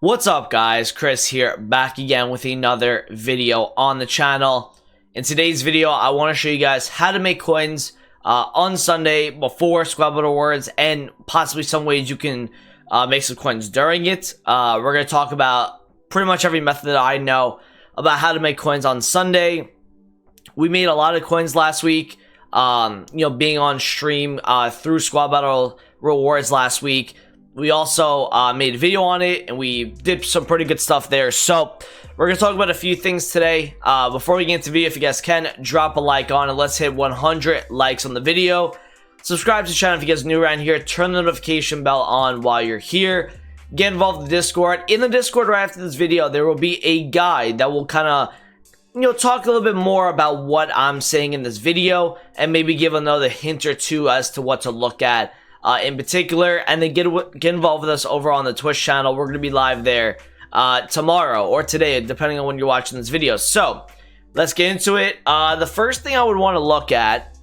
What's up, guys? Chris here, back again with another video on the channel. In today's video, I want to show you guys how to make coins on Sunday before Squad Battle Awards, and possibly some ways you can make some coins during it. We're going to talk about pretty much every method that I know about how to make coins on Sunday. We made a lot of coins last week, being on stream through Squad Battle Rewards last week. We also made a video on it, and we did some pretty good stuff there. So we're going to talk about a few things today. Before we get into the video, if you guys can, drop a like on it. Let's hit 100 likes on the video. Subscribe to the channel if you guys are new around here. Turn the notification bell on while you're here. Get involved in the Discord. In the Discord right after this video, there will be a guide that will kind of talk a little bit more about what I'm saying in this video, and maybe give another hint or two as to what to look at in particular. And then get involved with us over on the Twitch channel. We're going to be live there tomorrow or today, depending on when you're watching this video. So let's get into it. The first thing I would want to look at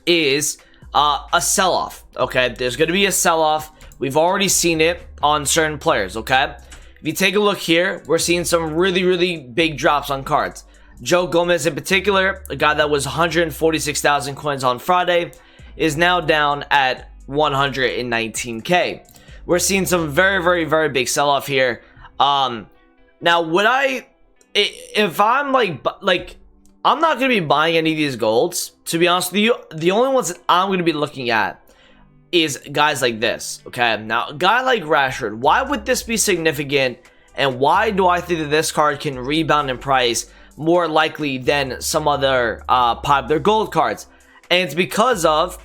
is a sell-off. Okay, there's going to be a sell-off. We've already seen it on certain players. Okay, if you take a look here, we're seeing some really big drops on cards. Joe Gomez in particular, a guy that was 146,000 coins on Friday, is now down at 119k. We're seeing some very big sell-off here. Now if I'm like I'm not gonna be buying any of these golds, to be honest with you. The only ones that I'm gonna be looking at is guys like this. Okay, now a guy like Rashford, why would this be significant, and why do I think that this card can rebound in price more likely than some other popular gold cards? And it's because of,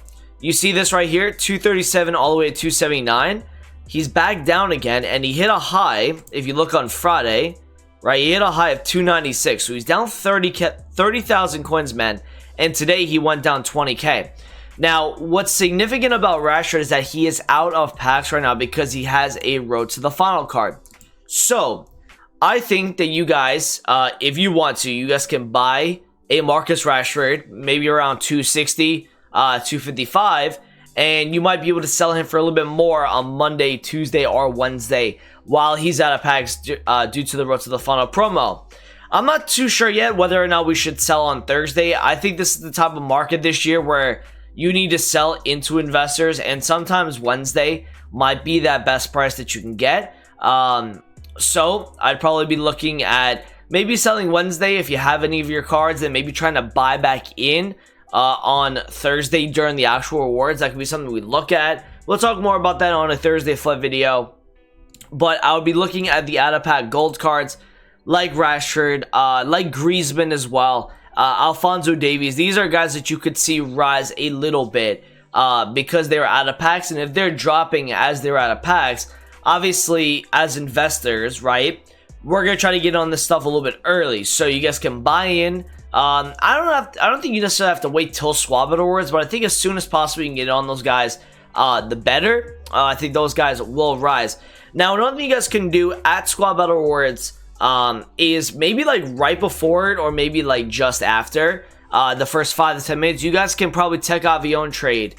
you see this right here, 237 all the way to 279. He's back down again, and he hit a high, if you look on Friday, right? He hit a high of 296, so he's down 30,000 coins, man. And today he went down 20k. Now, what's significant about Rashford is that he is out of packs right now because he has a road to the final card. So I think that you guys, if you want to, you guys can buy a Marcus Rashford, maybe around 260, 255, and you might be able to sell him for a little bit more on Monday, Tuesday, or Wednesday while he's out of packs due to the road to the final promo. I'm not too sure yet whether or not we should sell on Thursday. I think this is the type of market this year where you need to sell into investors, and sometimes Wednesday might be that best price that you can get. So I'd probably be looking at maybe selling Wednesday if you have any of your cards, and maybe trying to buy back in on Thursday during the actual rewards. That could be something we look at. We'll talk more about that on a Thursday flip video. But I would be looking at the out of pack gold cards like Rashford, like Griezmann as well, Alphonso Davies. These are guys that you could see rise a little bit because they're out of packs, and if they're dropping as they're out of packs, obviously as investors, right, we're gonna try to get on this stuff a little bit early so you guys can buy in. I don't think you necessarily have to wait till Squad Battle Awards, but I think as soon as possible you can get on those guys, the better. I think those guys will rise. Now, another thing you guys can do at Squad Battle Awards is maybe like right before it, or maybe like just after the first 5 to 10 minutes, you guys can probably Tech Avion trade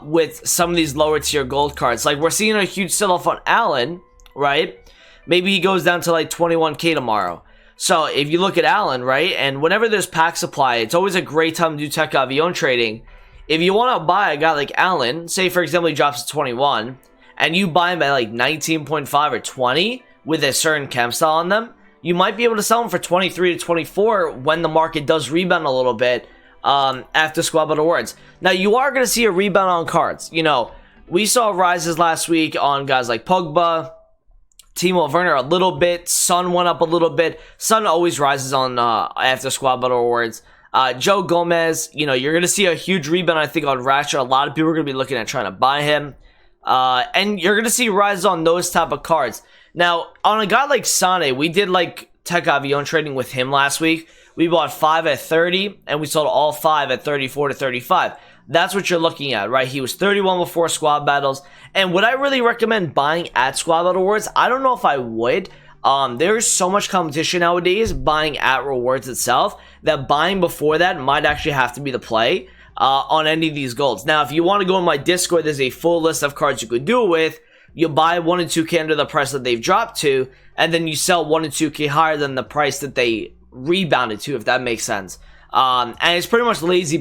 with some of these lower tier gold cards. Like, we're seeing a huge sell-off on Allen, right? Maybe he goes down to like 21k tomorrow. So if you look at Allen, right, and whenever there's pack supply, it's always a great time to do Tech Avion trading. If you want to buy a guy like Allen, say for example he drops to 21, and you buy him at like 19.5 or 20 with a certain chem style on them, you might be able to sell him for 23 to 24 when the market does rebound a little bit after Squad Battle Awards. Now, you are going to see a rebound on cards. We saw rises last week on guys like Pogba, Timo Werner a little bit. Son went up a little bit. Son always rises on after Squad Battle Awards. Joe Gomez, you're going to see a huge rebound, I think, on Rashford. A lot of people are going to be looking at trying to buy him. And you're going to see rises on those type of cards. Now, on a guy like Sane, we did like Tech Avion trading with him last week. We bought 5 at 30, and we sold all 5 at 34 to 35. That's what you're looking at, right? He was 31 before Squad Battles. And would I really recommend buying at Squad Battle Awards? I don't know if I would. There's so much competition nowadays buying at rewards itself that buying before that might actually have to be the play on any of these golds. Now, if you want to go in my Discord, there's a full list of cards you could do it with. you buy 1 and 2K under the price that they've dropped to, and then you sell 1 and 2K higher than the price that they rebounded to, if that makes sense. And it's pretty much lazy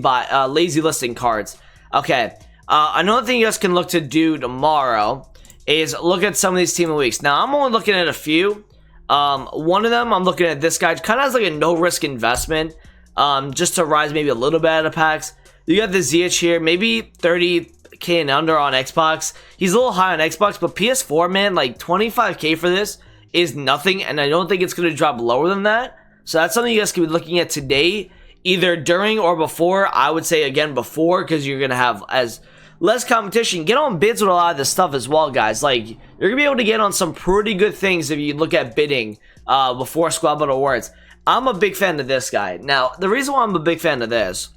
listing cards. Okay, another thing you guys can look to do tomorrow is look at some of these team of the weeks. Now, I'm only looking at a few. One of them, I'm looking at this guy, kind of has like a no-risk investment, just to rise maybe a little bit out of packs. You got the ZH here, maybe 30K and under on Xbox. He's a little high on Xbox, but PS4, man, like 25K for this is nothing, and I don't think it's going to drop lower than that. So that's something you guys could be looking at today, either during or before. I would say, again, before, because you're going to have as less competition. Get on bids with a lot of this stuff as well, guys. Like, you're going to be able to get on some pretty good things if you look at bidding before Squad Battle Awards. I'm a big fan of this guy. Now, the reason why I'm a big fan of this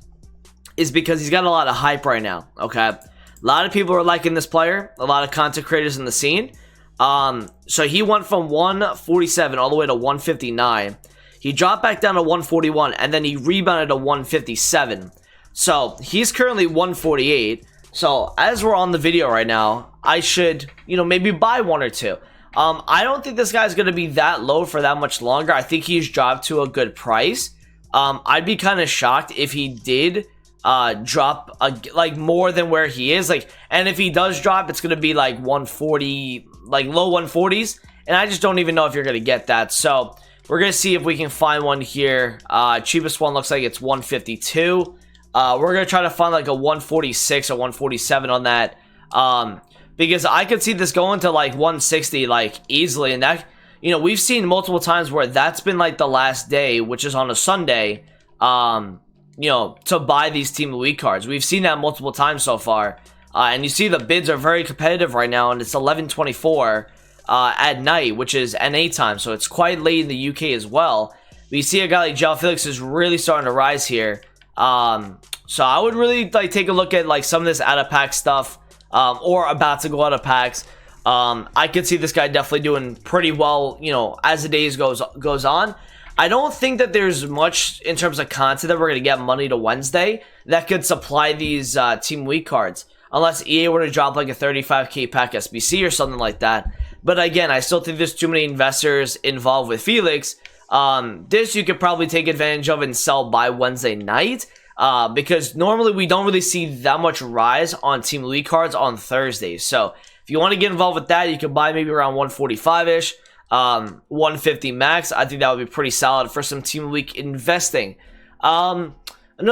is because he's got a lot of hype right now, okay? A lot of people are liking this player, a lot of content creators in the scene. So he went from 147 all the way to 159. He dropped back down to 141, and then he rebounded to 157. So he's currently 148. So as we're on the video right now, I should, maybe buy 1 or 2. I don't think this guy's going to be that low for that much longer. I think he's dropped to a good price. I'd be kind of shocked if he did drop like more than where he is, and if he does drop, it's gonna be like 140, like low 140s, and I just don't even know if you're gonna get that. So we're gonna see if we can find one here. Cheapest one looks like it's 152. We're gonna try to find like a 146 or 147 on that, because I could see this going to like 160 like easily, and that, we've seen multiple times where that's been like the last day, which is on a Sunday, to buy these Team of the Week cards. We've seen that multiple times so far. And you see the bids are very competitive right now, and it's 11:24 at night, which is NA time, so it's quite late in the UK as well. But you see a guy like João Felix is really starting to rise here. So I would really like take a look at like some of this out of pack stuff, or about to go out of packs. I could see this guy definitely doing pretty well, as the days goes on. I don't think that there's much in terms of content that we're going to get Monday to Wednesday that could supply these Team Week cards, unless EA were to drop like a 35K pack SBC or something like that. But again, I still think there's too many investors involved with Felix. This you could probably take advantage of and sell by Wednesday night, because normally we don't really see that much rise on Team Week cards on Thursdays. So if you want to get involved with that, you can buy maybe around 145-ish. 150 max. I think that would be pretty solid for some Team Week investing. Another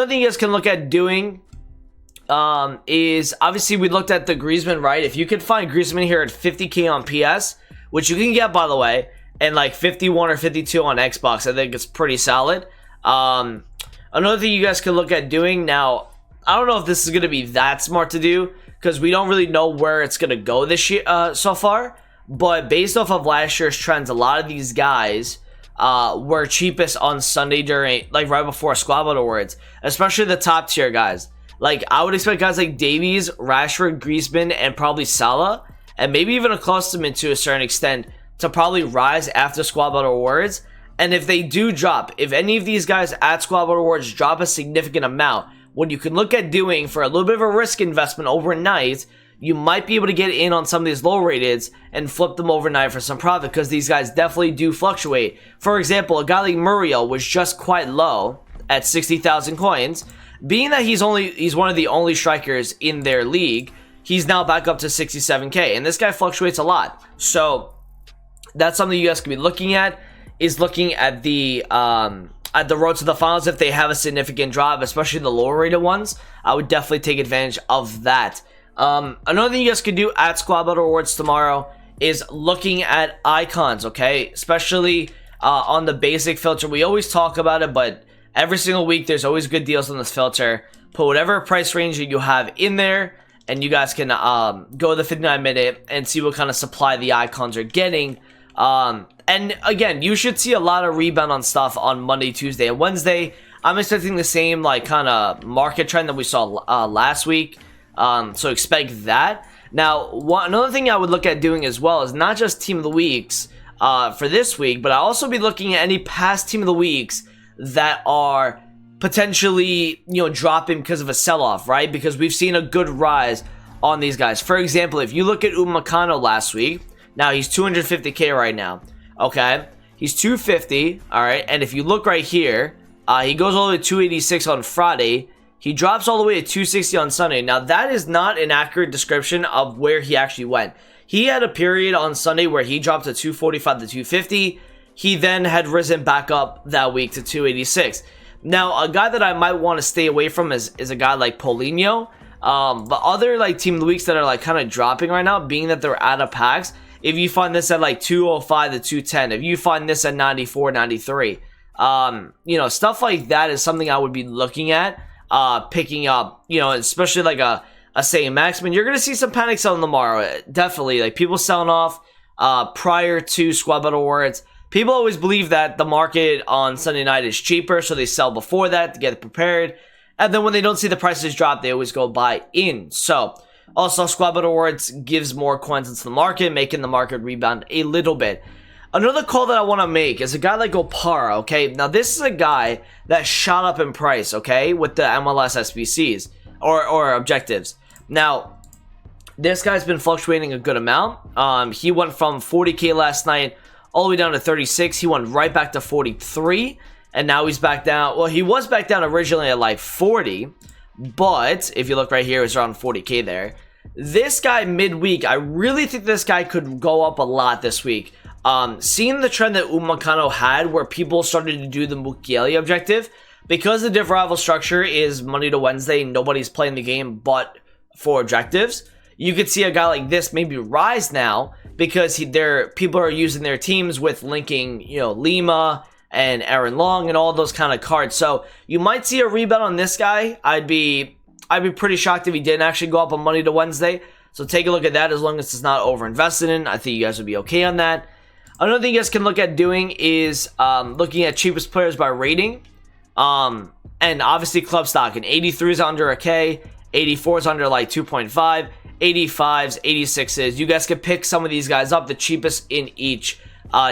thing you guys can look at doing is, obviously we looked at the Griezmann, right? If you could find Griezmann here at 50K on PS, which you can get, by the way, and like 51 or 52 on Xbox, I think it's pretty solid. Another thing you guys can look at doing, now I don't know if this is going to be that smart to do, because we don't really know where it's going to go this year so far. But based off of last year's trends, a lot of these guys were cheapest on Sunday during, like, right before Squad Battle Awards, especially the top tier guys. Like, I would expect guys like Davies, Rashford, Griezmann, and probably Salah, and maybe even a Klosterman to a certain extent, to probably rise after Squad Battle Awards. And if they do drop, if any of these guys at Squad Battle Awards drop a significant amount, what you can look at doing for a little bit of a risk investment overnight, you might be able to get in on some of these low rateds and flip them overnight for some profit, because these guys definitely do fluctuate. For example, a guy like Muriel was just quite low at 60,000 coins. Being that he's one of the only strikers in their league, he's now back up to 67K, and this guy fluctuates a lot. So that's something you guys can be looking at, is looking at the road to the finals. If they have a significant drop, especially the lower rated ones, I would definitely take advantage of that. Another thing you guys could do at Squad Battle Awards tomorrow is looking at icons, okay? Especially on the basic filter. We always talk about it, but every single week there's always good deals on this filter. Put whatever price range that you have in there, and you guys can go the 59-minute and see what kind of supply the icons are getting. And again, you should see a lot of rebound on stuff on Monday, Tuesday, and Wednesday. I'm expecting the same like kind of market trend that we saw last week. So expect that. Now, another thing I would look at doing as well is not just Team of the Weeks for this week, but I'll also be looking at any past Team of the Weeks that are potentially, dropping because of a sell-off, right? Because we've seen a good rise on these guys. For example, if you look at Upamecano last week, now he's 250k right now. Okay, he's 250. All right, and if you look right here, he goes all the way to 286 on Friday. He drops all the way to 260 on Sunday. Now, that is not an accurate description of where he actually went. He had a period on Sunday where he dropped to 245 to 250. He then had risen back up that week to 286. Now, a guy that I might want to stay away from is a guy like Paulinho. But other like team of the weeks that are like kind of dropping right now, being that they're out of packs. If you find this at like 205 to 210, if you find this at 94, 93, you know, stuff like that is something I would be looking at. Picking up, you know, especially like a say Maxman. You're gonna see some panic selling tomorrow, definitely. Like people selling off prior to Squad Battle Awards. People always believe that the market on Sunday night is cheaper, so they sell before that to get prepared. And then when they don't see the prices drop, they always go buy in. So also Squad Battle Awards gives more coins into the market, making the market rebound a little bit. Another call that I want to make is a guy like Opara, okay? Now, this is a guy that shot up in price, okay, with the MLS SBCs or objectives. Now, this guy's been fluctuating a good amount. He went from 40k last night all the way down to 36. He went right back to 43, and now he's back down. Well, he was back down originally at like 40, but if you look right here, it's around 40k there. This guy midweek, I really think this guy could go up a lot this week. Seeing the trend that Upamecano had where people started to do the Mukiele objective, because the div rival structure is Monday to Wednesday, nobody's playing the game but for objectives, you could see a guy like this maybe rise now because people are using their teams with linking, you know, Lima and Aaron Long and all those kind of cards. So you might see a rebound on this guy. I'd be pretty shocked if he didn't actually go up on Monday to Wednesday. So take a look at that. As long as it's not over invested in, I think you guys would be okay on that. Another thing you guys can look at doing is looking at cheapest players by rating. And obviously club stock. And 83 is under a K. 84 is under like 2.5. 85s, 86s. You guys can pick some of these guys up. The cheapest in each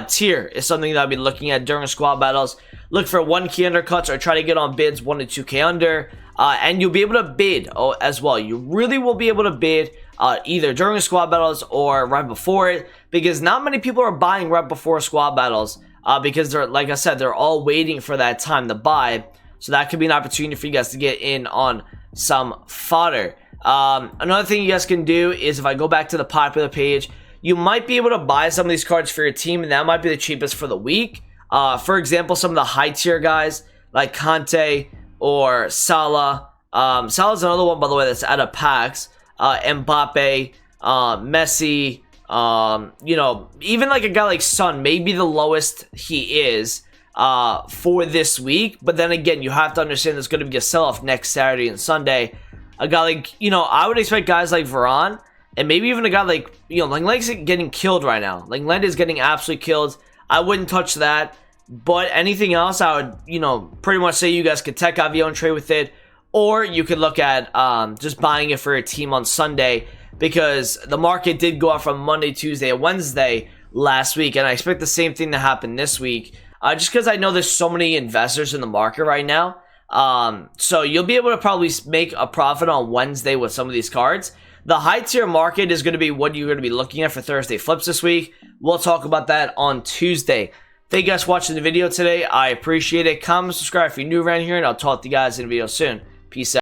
tier is something that I'll be looking at during squad battles. Look for 1K undercuts or try to get on bids 1 to 2K under. And you'll be able to bid as well. You really will be able to bid either during squad battles or right before it, because not many people are buying right before squad battles because they're, like I said, they're all waiting for that time to buy. So that could be an opportunity for you guys to get in on some fodder. Another thing you guys can do is, if I go back to the popular page, you might be able to buy some of these cards for your team, and that might be the cheapest for the week. For example, some of the high tier guys like Conte or Salah. Salah's another one, by the way, that's out of packs. Mbappe, Messi, you know, even like a guy like Son, maybe the lowest he is for this week. But then again, you have to understand there's going to be a sell-off next Saturday and Sunday. A guy like, you know, I would expect guys like Varane, and maybe even a guy like, you know, Lang's getting killed right now. Lang is getting absolutely killed. I wouldn't touch that. But anything else, I would, you know, pretty much say you guys could tech Avion trade with it. Or you could look at just buying it for a team on Sunday, because the market did go up from Monday, Tuesday, and Wednesday last week. And I expect the same thing to happen this week. Just because I know there's so many investors in the market right now. So you'll be able to probably make a profit on Wednesday with some of these cards. The high tier market is going to be what you're going to be looking at for Thursday flips this week. We'll talk about that on Tuesday. Thank you guys for watching the video today. I appreciate it. Comment, subscribe if you're new around here, and I'll talk to you guys in a video soon. Peace out.